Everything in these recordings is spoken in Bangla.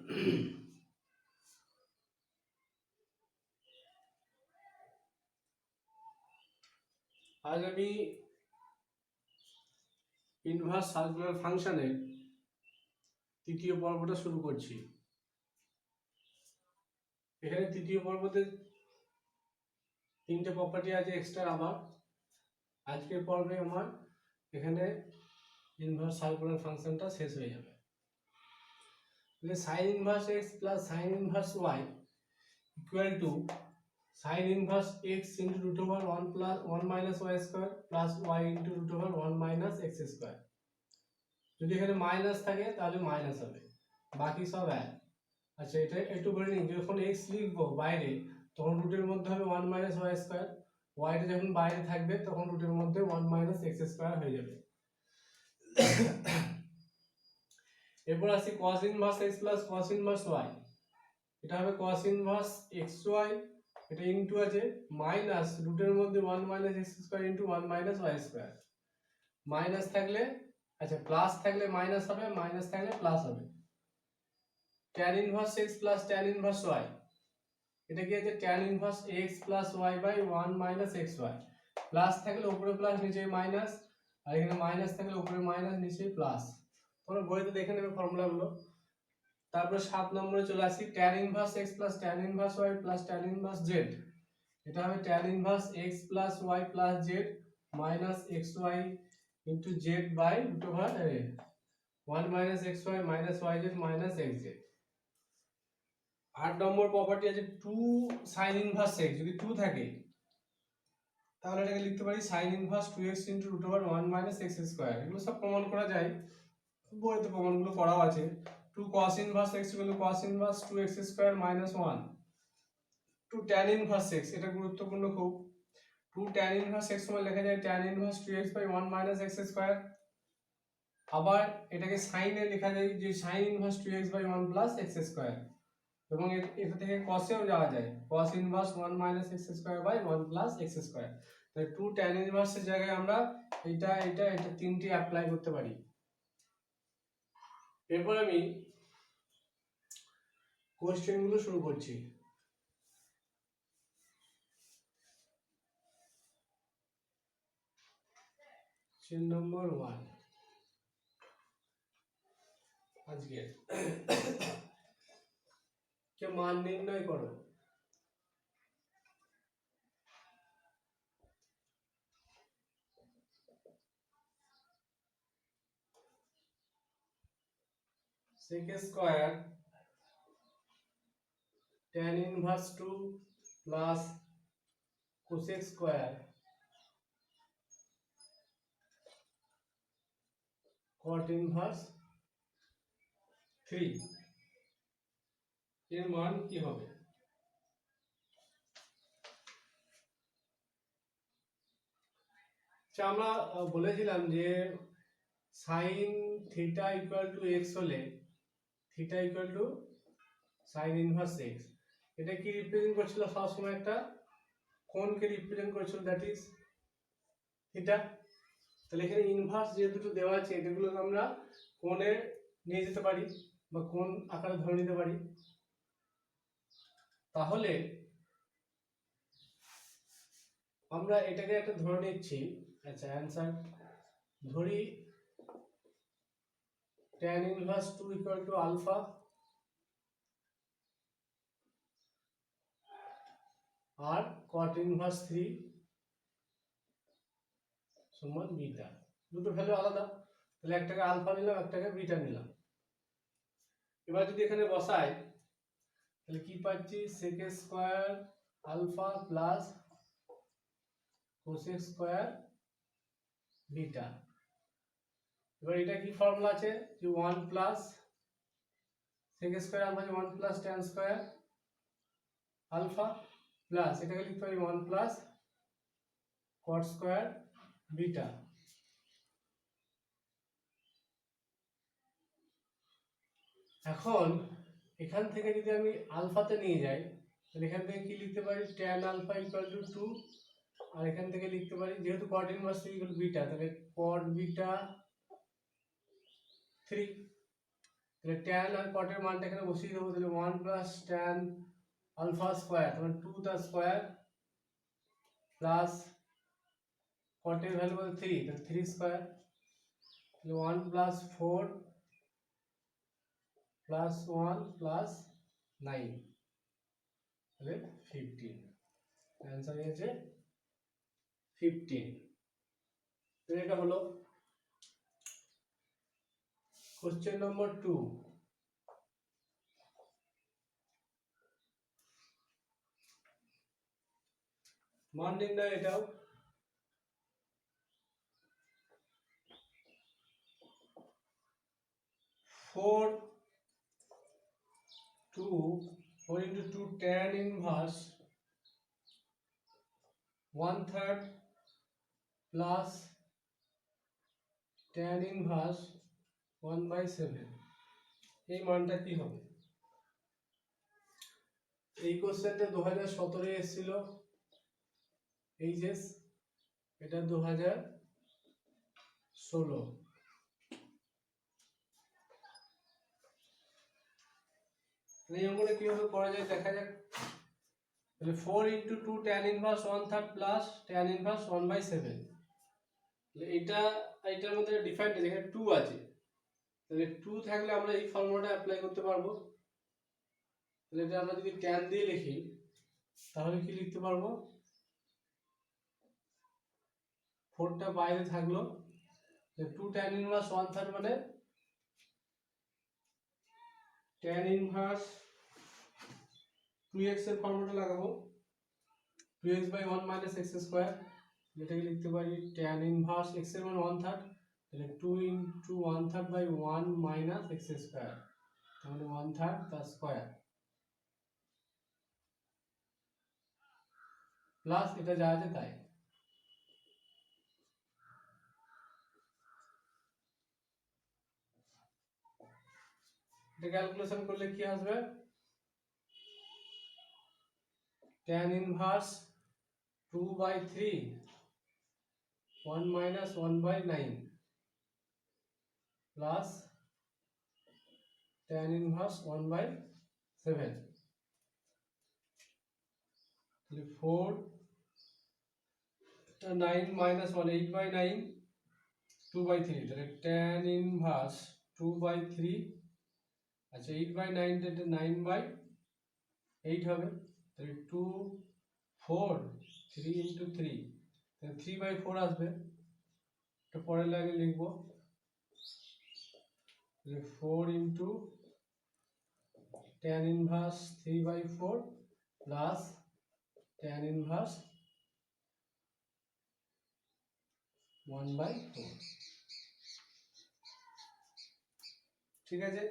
আজ আমি ইনভার্স সার্কুলার ফাংশনের তৃতীয় পর্বটা শুরু করছি। এখানে তৃতীয় পর্বতে তিনটে প্রপার্টি আছে এক্সট্রা। আবার আজকের পর্বে আমার এখানে ইনভার্স সার্কুলার ফাংশনটা শেষ হয়ে যাবে। Sine inverse x plus sine inverse y equal to sine inverse x into root over 1 plus 1 minus y square plus y into root over 1 minus x square. যদি এখানে মাইনাস থাকে তাহলে মাইনাস হবে, বাকি সব এক। আচ্ছা, এটা একটু বলে নিই, যখন এক্স লিখবো বাইরে তখন রুটের মধ্যে হবে 1 মাইনাস ওয়াই স্কোয়ার, ওয়াইটা যখন বাইরে থাকবে তখন রুটের মধ্যে 1 মাইনাস এক্স স্কোয়ার হয়ে যাবে। এরপর আসি cos inverse x plus cos inverse y। এটা হবে cos ইনভার্স xy, এটা ইনটু আছে মাইনাস রুটের মধ্যে 1 minus x square into 1 minus y square. Minus থাকলে আচ্ছা প্লাস থাকলে মাইনাস হবে, মাইনাস থাকলে প্লাস হবে। tan inverse x plus tan inverse y, এটা কি আছে tan inverse x plus y by 1 minus xy। Plus থাকলে উপরে প্লাস নিচে মাইনাস, আর এখানে মাইনাস থাকলে উপরে মাইনাস নিচে প্লাস। তোমরা বইতে দেখে নেবে ফর্মুলাগুলো। তারপর 7 নম্বরে চলে আসি tan inverse x plus tan inverse y plus tan inverse z। এটা হবে tan inverse x plus y plus z minus xy into z by root over 1 minus xy minus yz minus xz। 8 number property আছে 2 sin ইনভার্স x। যদি 2 থাকে তাহলে এটাকে লিখতে পারি sin inverse 2x into root over 1 minus x square. এগুলো সব প্রমাণ করা যায়, বইতে প্রমাণগুলো করাও আছে। 2 cos inverse x equal two cos inverse 2x square minus 1। 2 tan inverse x, এটা গুরুত্বপূর্ণ খুব। 2 tan ইনভার্স x সমান লেখা যায় tan inverse 2x by 1 minus x square. আবার এটাকে sin এ লেখা যায় যে sin inverse 2x by 1 plus x square. এবং এটা থেকে cos এও যাওয়া যায়, cos inverse 1 minus x square by 1 plus x square. তাই 2 tan ইনভার্স এর জায়গায় আমরা এটা তিনটি অ্যাপ্লাই করতে পারি। এরপর আমি কোশ্চেনগুলো শুরু করছি। কোশ্চেন নম্বর 1 আজকে কে মান নির্ণয় করো। sec square tan inverse 2 plus cosec square cot inverse 3 এর মান কি হবে? আমরা বলেছিলাম যে sin theta equal to x হলে theta equal to sin inverse x। এটা কি রিপ্রেজেন্ট করছিল? সব সময় একটা কোণকে রিপ্রেজেন্ট করছিল, দ্যাট ইজ থিটা। তাহলে এখানে ইনভার্স যে দুটো দেওয়া আছে এগুলোকে আমরা কোণে নিয়ে যেতে পারি বা কোণ আকারে ধরে নিতে পারি। তাহলে আমরা এটাকে একটা ধরে নিচ্ছি। আচ্ছা, অ্যানসার ধরি tan inverse 2 equal to alpha আর cot ইনভার্স 3 সমান বিটা। দুটো ভ্যালু আলাদা, তাহলে একটাকে আলফা নিলাম একটাকে বিটা নিলাম। এবার যদি এখানে বসাই তাহলে কি পাচ্ছি? sec square alpha plus cosec square beta. এবার এটা কি ফর্মুলা আছে যে 1 plus sec square alpha 1 plus tan square alpha plus এটাকে লিখতে পারি 1 প্লাস cot স্কয়ার বিটা। এখন এখান থেকে যদি আমি আলফাতে নিয়ে যাই তাহলে এখান থেকে কি লিখতে পারি? tan আলফা ইকুয়াল টু 2, আর এখান থেকে লিখতে পারি যেহেতু cot inverse equal to beta তাহলে cot বিটা 3। তাহলে tan আর cot এর মানটা এখানে বসিয়ে দেবো, তাহলে 1 প্লাস tan আলফা স্কয়ার মানে 2 তার স্কয়ার প্লাস cot এর ভ্যালু কত 3, তাহলে 3 স্কয়ার, তাহলে 1 প্লাস 4 প্লাস 1 প্লাস 9 তাহলে 15, অ্যান্সার হয়েছে 15। তাহলে এটা হলো কোশ্চেন নম্বর 2। মান নির্ণয় এটাও। Four into 2 tan inverse 1/3 plus tan inverse 1/7 এই মানটা কি হবে? এই কোশ্চেনটা 2017 এসেছিল এইচএস, এটা 2016। এই অঙ্কটা কিভাবে করা যায় দেখা যাক। তাহলে 4 into 2 tan inverse 1/3 plus tan inverse 1/7, তাহলে এটার মধ্যে ডিফারেন্ট আছে, এখানে 2 আছে, তাহলে 2 থাকলে আমরা এই ফর্মুলাটা অ্যাপ্লাই করতে পারবো। তাহলে এটা আমরা যদি tan দিয়ে লিখি তাহলে কি লিখতে পারবো, 4টা বাইরে থাকলো, 2 tan inverse 1/3 মানে tan inverse 2x এর ফর্মুলা লাগাবো, 2x by 1 minus x square, যেটাকে লিখতে পারি tan inverse x এর মান 1/3, তাহলে 2 into 1/3 by 1 minus x square, তাহলে 1/3 তার স্কয়ার প্লাস এটা যা আছে তাই। এটা ক্যালকুলেশন করলে কি আসবে, tan inverse 2/3 1 minus 1/9 plus tan inverse 1/7, তাহলে 4 9 minus 1 8/9 2/3, তাহলে tan inverse 2/3, আচ্ছা 8/9 টা 9/8 হবে, তাহলে 2 4 3 into 3, তাহলে 3/4 আসবে, এটা পরের লাইনে লিখবো, তাহলে 4 into tan inverse 3/4 plus tan inverse 1/4, ঠিক আছে।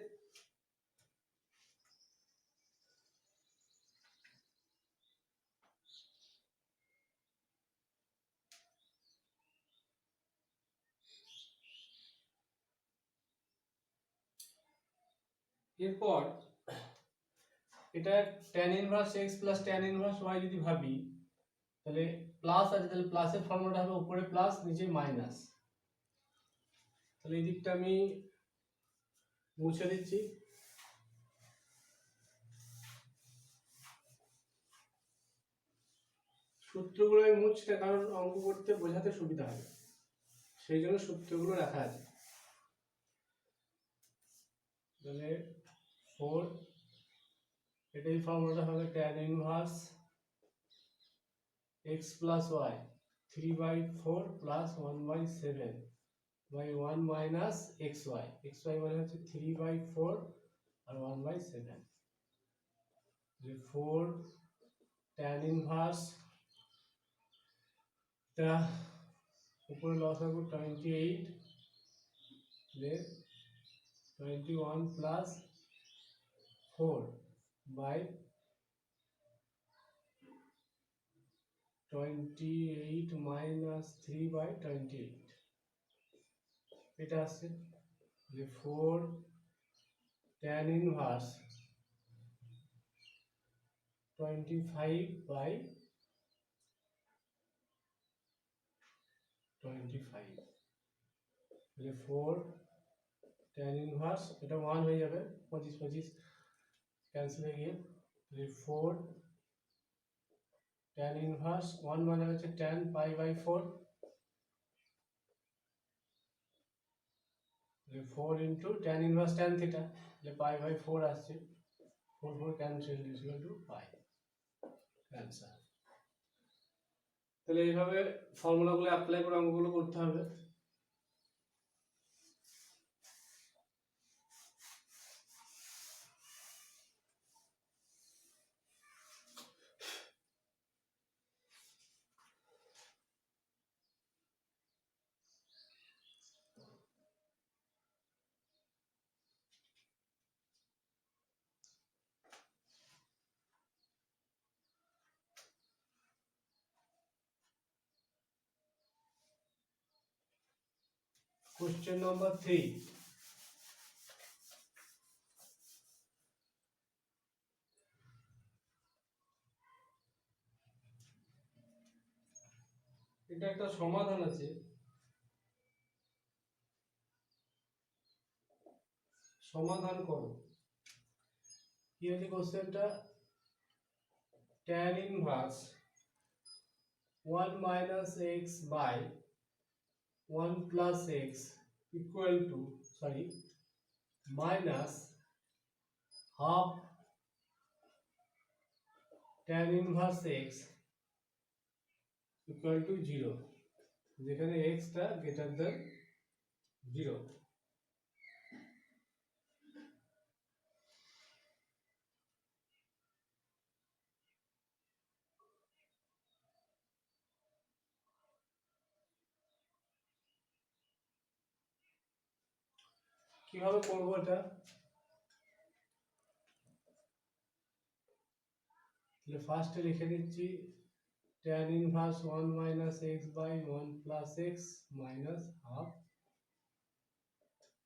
এরপর এটা tan inverse x plus tan inverse y যদি ভাবি তাহলে প্লাস আছে, তাহলে প্লাসের ফর্মুলাটা হবে উপরে প্লাস নিচে মাইনাস, তাহলে এই দিকটা আমি মুছে দিচ্ছি। সূত্রগুলো আমি মুছছি না কারণ অঙ্ক করতে বোঝাতে সুবিধা হবে, সেই জন্য সূত্রগুলো রাখা আছে। তাহলে 4 এটাই ফর্মুলাটা হবে tan inverse x plus y 3/4 plus 1/7 by 1 minus xy, xy মানে হচ্ছে 3/4 আর 1/7, 4 tan inverse টা উপরে লসাগু 28 then 21 plus 4 by 28 minus 3/28, এটা আছে 4 tan inverse 25/25, 4 tan ইনভার্স এটা 1 হয়ে যাবে, 25 25 ক্যান্সেল হয়ে গিয়ে 4 tan ইনভার্স 1 মানে হচ্ছে tan pi by 4, 4 into tan inverse tan theta, তাহলে পাই বাই 4 আসছে, 4 4 cancel is equal to pi, answer. তাহলে এইভাবে ফর্মুলাগুলো অ্যাপ্লাই করে অঙ্কগুলো করতে হবে। Question number 3. এটা একটা সমাধান আছে, সমাধান করো। কি আছে কোশ্চেনটা? tan inverse 1 minus x by 1 plus x equal to minus half tan inverse x equal to 0, যেখানে x টা greater than 0। কিভাবে করব এটা? তাহলে ফার্স্টে লিখে দিচ্ছি tan inverse 1 minus x by 1 plus x minus half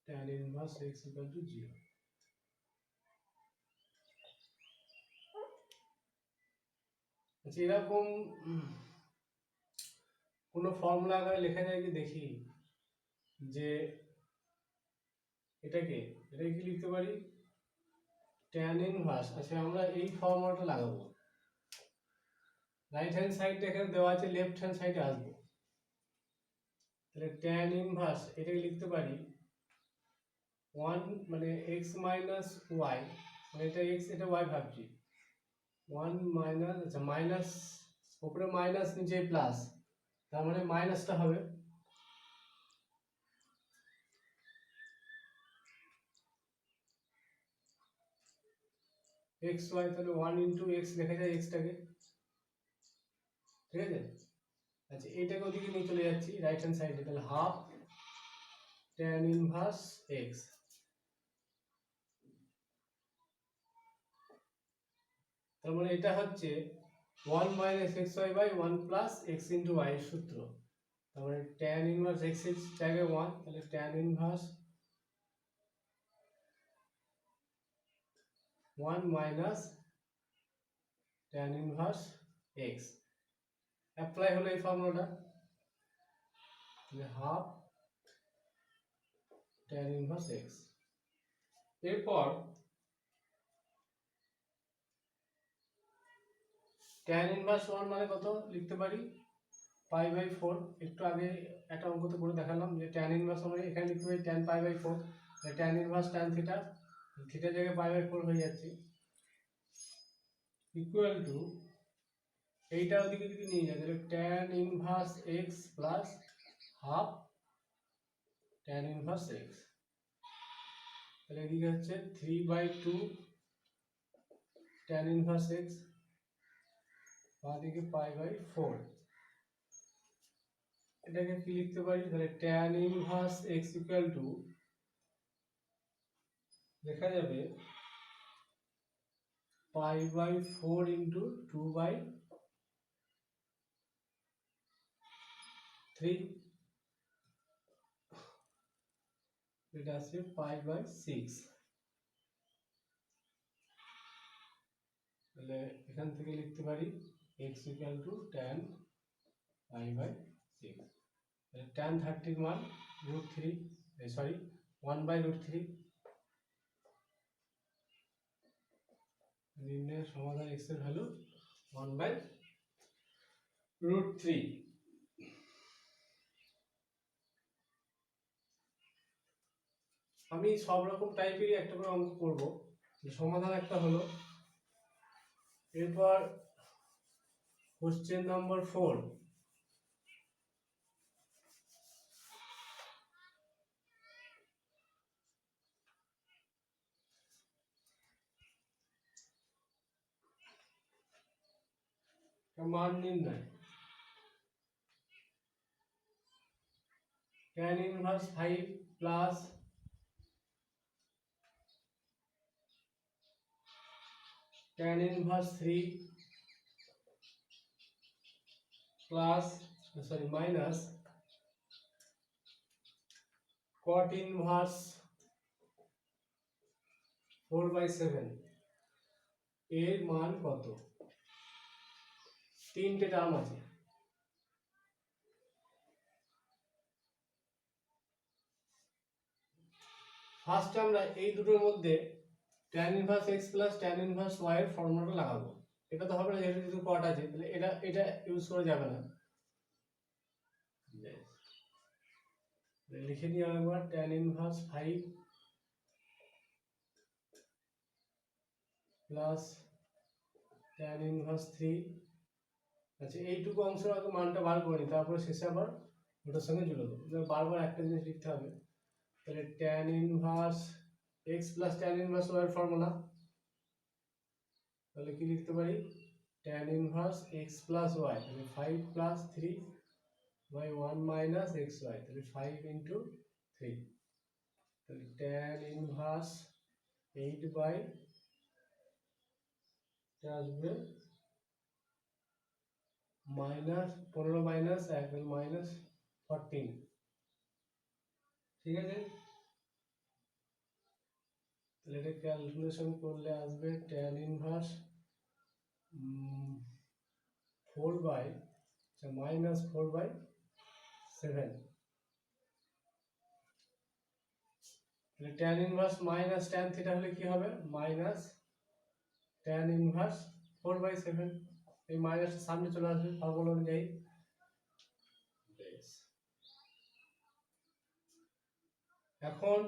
tan inverse x equal to 0। আচ্ছা, এরকম কোনো ফর্মুলা আকারে লেখা যায় কি দেখি, যে এটাকে কি লিখতে পারি? tan ইনভার্স, আচ্ছা আমরা এই ফর্মুলাটা লাগাবো, রাইট হ্যান্ড সাইডটা এখানে দেওয়া আছে, লেফট হ্যান্ড সাইডে আসবো। তাহলে tan ইনভার্স এটাকে লিখতে পারি 1 মানে x মাইনাস y, মানে এটা x এটা y ভাবছি, 1 মাইনাস, আচ্ছা মাইনাস উপরে মাইনাস নিচে প্লাস, তার মানে মাইনাসটা হবে x y, তাহলে 1 ইন্টু x লেখা যায় x টাকে, ঠিক আছে। আচ্ছা এটাকে ওদিকে নিয়ে চলে যাচ্ছি রাইট হ্যান্ড সাইডে, তাহলে হাফ tan ইনভার্স x, তার মানে এটা হচ্ছে 1 minus x y by 1 plus x into y এর সূত্র। তার মানে tan ইনভার্স এক্স এর জায়গায় 1, তাহলে tan inverse 1 minus tan inverse x, apply হলো এই ফর্মুলাটা, তাহলে হাফ tan ইনভার্স এক্স। এরপর tan ইনভার্স 1 মানে কত লিখতে পারি? পাই বাই 4, একটু আগে একটা অঙ্কতে করে দেখালাম যে tan ইনভার্স মানে এখানে লিখতে পারি tan pi by 4, tan inverse tan theta, থিটার জায়গায় পাই বাই 4 হয়ে যাচ্ছে, ইকুয়াল টু এইটা ওদিকে যদি নিয়ে যায় তাহলে tan inverse x plus half tan inverse x, তাহলে এদিকে হচ্ছে 3/2 tan ইনভার্স x, বাঁদিকে পাই বাই 4। এটাকে কি লিখতে পারি? তাহলে tan inverse x equal two লেখা যাবে পাই বাই 4 ইন্টু 2/3, এটা আছে পাই বাই 6। তাহলে এখান থেকে লিখতে পারি x equal to tan pi by 6, তাহলে tan 30 মান √3, 1/√3। নির্ণয়ের সমাধান x এর ভ্যালু 1/√3। আমি সব রকম টাইপেরই একটা করে অঙ্ক করব, সমাধান একটা হলো। এরপর কোশ্চেন নাম্বার 4, মান নির্ণয়। tan inverse 5 plus tan inverse 3 plus minus cot inverse 4/7 এর মান কত? তিনটে টার্ম আছে। ফার্স্ট আমরা এই দুটোর মধ্যে tan inverse x plus tan inverse y এর ফর্মুলাটা লাগাবো। এটা তো হবে না, যেহেতু cot আছে, তাহলে এটা ইউজ করা যাবে না। লিখে দিই আরেকবার, tan inverse 5 plus tan inverse 3। আচ্ছা, এইটুকু অংশ আগে মানটা বার করে নিই, তারপরে শেষে আবার ওটার সঙ্গে জুড়ে দেবো। বারবার একটা জিনিস লিখতে হবে। তাহলে tan inverse x plus tan inverse y এর ফর্মুলা, তাহলে কি লিখতে পারি? tan inverse x plus y, তাহলে 5 প্লাস 3 বাই 1 মাইনাস xy, তাহলে 5 ইন্টু 3, তাহলে tan ইনভার্স 8 বাই আসবে মাইনাস 15 মাইনাস 1 মাইনাস 14। ঠিক আছে, তাহলে এটা ক্যালকুলেশন করলে আসবে tan ইনভার্স 4 বাই মাইনাস 4/7। তাহলে tan inverse minus tan theta হলে কি হবে? Minus tan inverse 4/7। এই মাইনাসটা সামনে চলে আসবে ফর্মুলা অনুযায়ী। এখন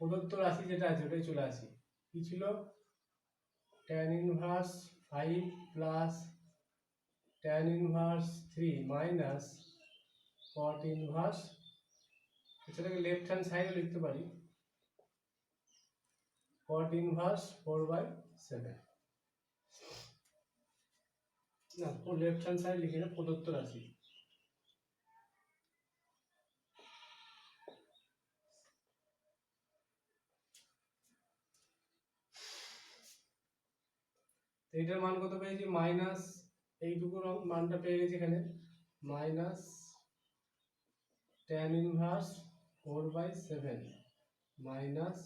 প্রদত্ত রাশি যেটা আছে ওটাই চলে আসি। কি ছিল? tan inverse 5 plus tan inverse 3 minus cot inverse, এটাকে লেফট হ্যান্ড সাইডে লিখতে পারি, cot ইনভার্স 4/7। না, লেফট হ্যান্ড সাইড লিখে না, প্রদত্ত রাশি। এটার মান কত পেয়েছি? মাইনাস এইটুকুর মানটা পেয়ে গেছি এখানে, মাইনাস tan ইনভার্স 4/7 মাইনাস,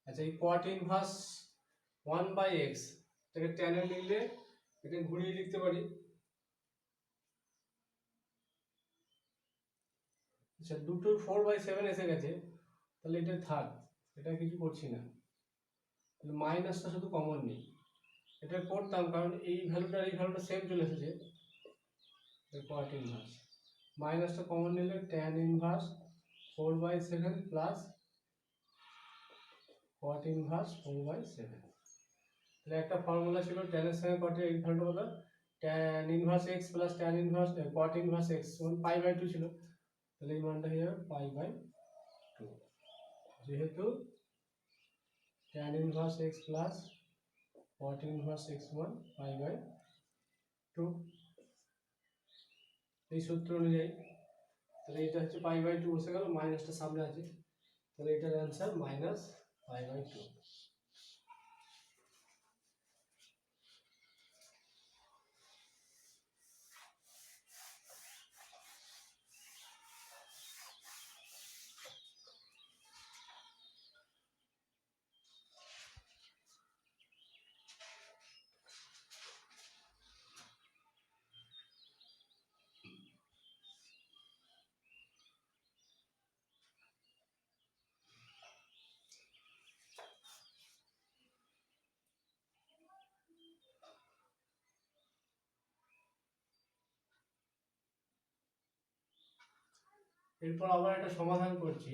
আচ্ছা এই cot ইনভার্স 1/x, এটাকে tan এ লিখলে এটা ঘুরিয়ে লিখতে পারি। আচ্ছা, দুটো 4/7 এসে গেছে, তাহলে এটা থাক, এটা কিছু করছি না। মাইনাসটা শুধু কমন নেই, এটা করতাম কারণ এই ভ্যালুটা সেম চলে এসেছে। cot ইনভার্স মাইনাসটা কমন নিলে tan inverse 4/7 plus cot inverse 4/7। তাহলে একটা ফর্মুলা ছিল tan এর সঙ্গে cot এর, এই ভ্যালুটা হলো tan inverse x plus tan inverse cot inverse x সমান π/2 ছিল, তাহলে এই মানটা হয়ে যাবে π/2। যেহেতু tan inverse x plus cot inverse x সমান π/2, এই সূত্র অনুযায়ী, তাহলে এটা হচ্ছে π/2 বসে গেল, মাইনাসটা সামনে আছে, তাহলে এটার অ্যান্সার মাইনাস π/2। এরপর আবার একটা সমাধান করছি।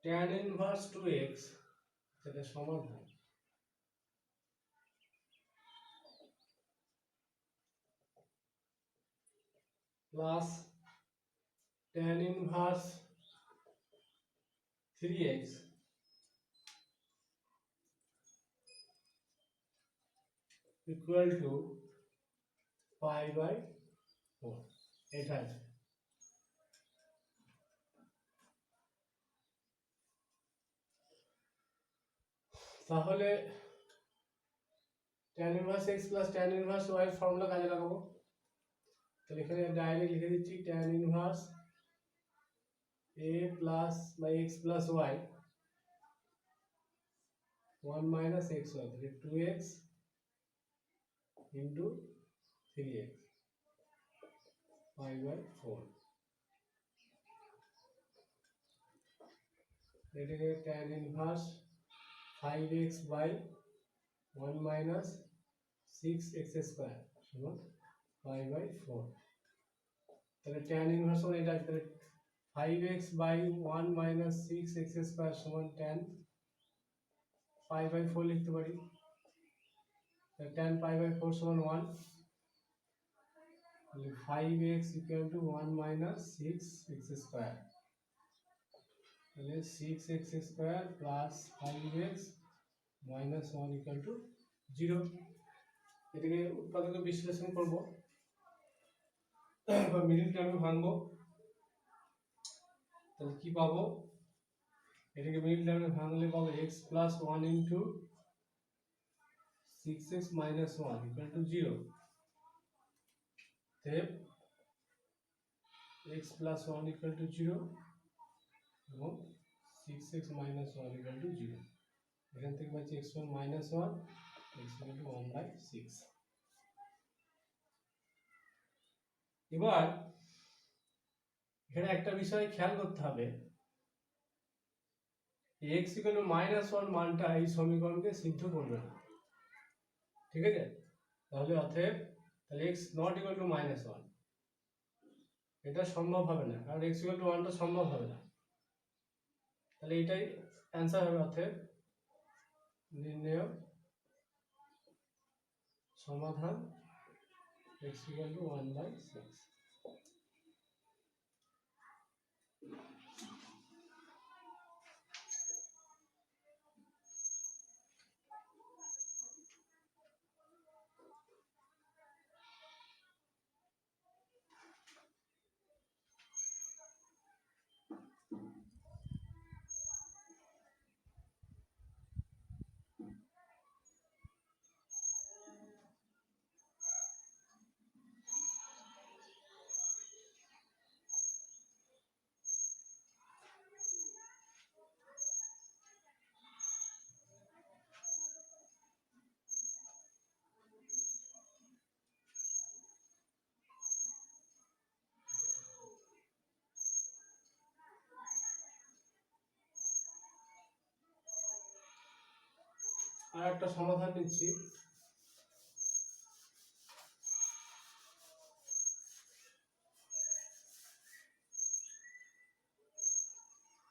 tan ইনভার্স 2x এটা সমাধান plus tan inverse 3x equal to pi by 4 এটা আছে। তাহলে tan inverse x plus tan inverse y এর ফর্মুলা কাজে লাগাবো। তাহলে এখানে ডাইরেক্ট লিখে দিচ্ছি tan inverse a plus by x plus y 1 minus xy, তাহলে 2x into 3x pi by 4। এটাকে tan inverse 5x by 1 minus 6x square সমান পাই বাই 4। তাহলে tan ইনভার্স মানে এটা, তাহলে 5x by 1 minus 6x square সমান tan পাই বাই 4 লিখতে পারি। tan পাই বাই 4 সমান 1, তাহলে 5x equal to 1 minus 6x square, তাহলে 6x square plus 5x minus 1 equal to 0। এটাকে উৎপাদকে বিশ্লেষণ করব বা মিডিল টার্মে ভাঙবো, তাহলে কি পাবো? এটাকে মিডিল টার্মে ভাঙলে পাবো x plus 1 into 6x minus 1 equal to 0। অতএব x প্লাস 1 ইকুয়াল টু 0 এবং 6x মাইনাস 1 ইকুয়াল টু 0। এখান থেকে পাচ্ছি x1 minus 1 x equal to 1 by 6। এবার এখানে একটা বিষয় খেয়াল করতে হবে, x ইকুয়াল টু মাইনাস 1 মানটা এই সমীকরণকে সিদ্ধ করবে না, ঠিক আছে? তাহলে অতএব তাহলে x not equal to minus 1 এটা সম্ভব হবে না, কারণ x ইকুয়াল টু 1 টা সম্ভব হবে না। তাহলে এটাই অ্যান্সার হবে। অতএব নির্ণয় সমাধান x ইকুয়াল টু 1 বাই 6। আর একটা সমাধান নিচ্ছি।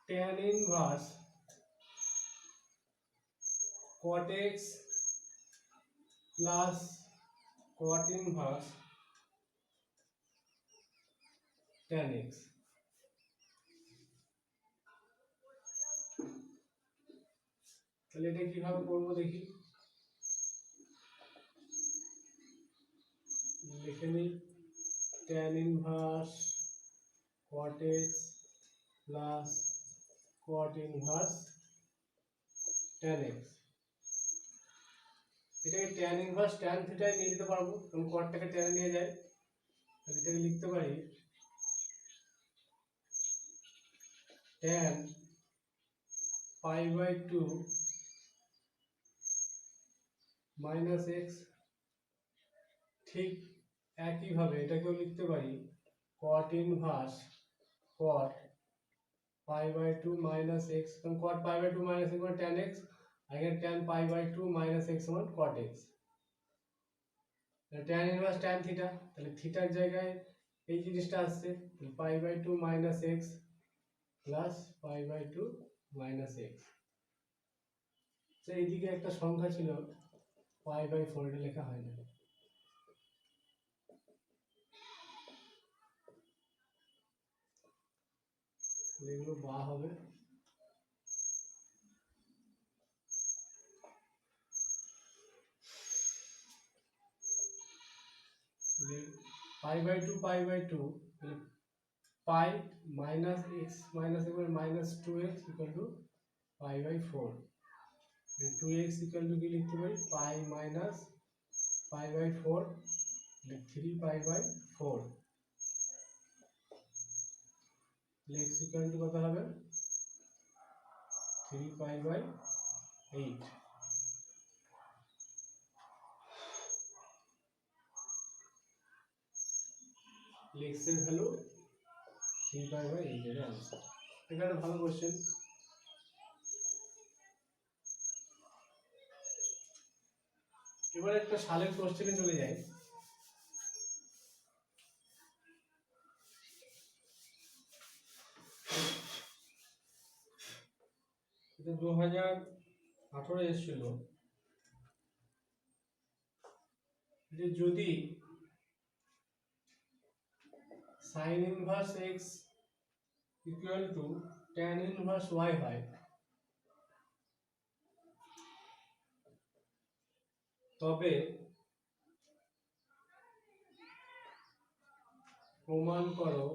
tan inverse cot x plus cot inverse tan x। তাহলে এটা কিভাবে করবো দেখি, লিখে নিই tan inverse cot x plus cot inverse tan x। এটাকে tan ইনভার্স tan থিটায় নিয়ে যেতে পারবো, কারণ cotটাকে tan এ নিয়ে যায়। তাহলে এটাকে লিখতে পারি tan pi by 2 minus x। ঠিক একইভাবে এটাকেও লিখতে পারি cot inverse cot pi by 2 minus x, কারণ cot pi by 2 minus x মানে tan x, এখানে tan pi by 2 minus x সমান cot x, tan inverse tan theta, তাহলে থিটার জায়গায় এই জিনিসটা আসছে, তাহলে pi by 2 minus x plus pi by 2 minus x। তো এইদিকে একটা সংখ্যা ছিল পাই বাই 4, এটা লেখা হয় না, এগুলো বা হবে। Pi by 2 pi by 2, pi minus x minus এবার minus 2x equal to pi by 4, 2x equal to কি লিখতে পারি, pi minus pi by 4, 3 pi by 4, x equal to কত হবে, 3 পাই বাই 8। x এর ভ্যালু 3 পাই বাই 8 এর आंसर। এটা একটা ভালো কোশ্চেন। এবার একটা সালের কোশ্চেনে চলে যাই। এটা 2018 এসেছিল, যে যদি sin inverse x equal to tan inverse y হয়, তবে প্রমাণ করো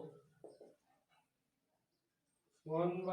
1/2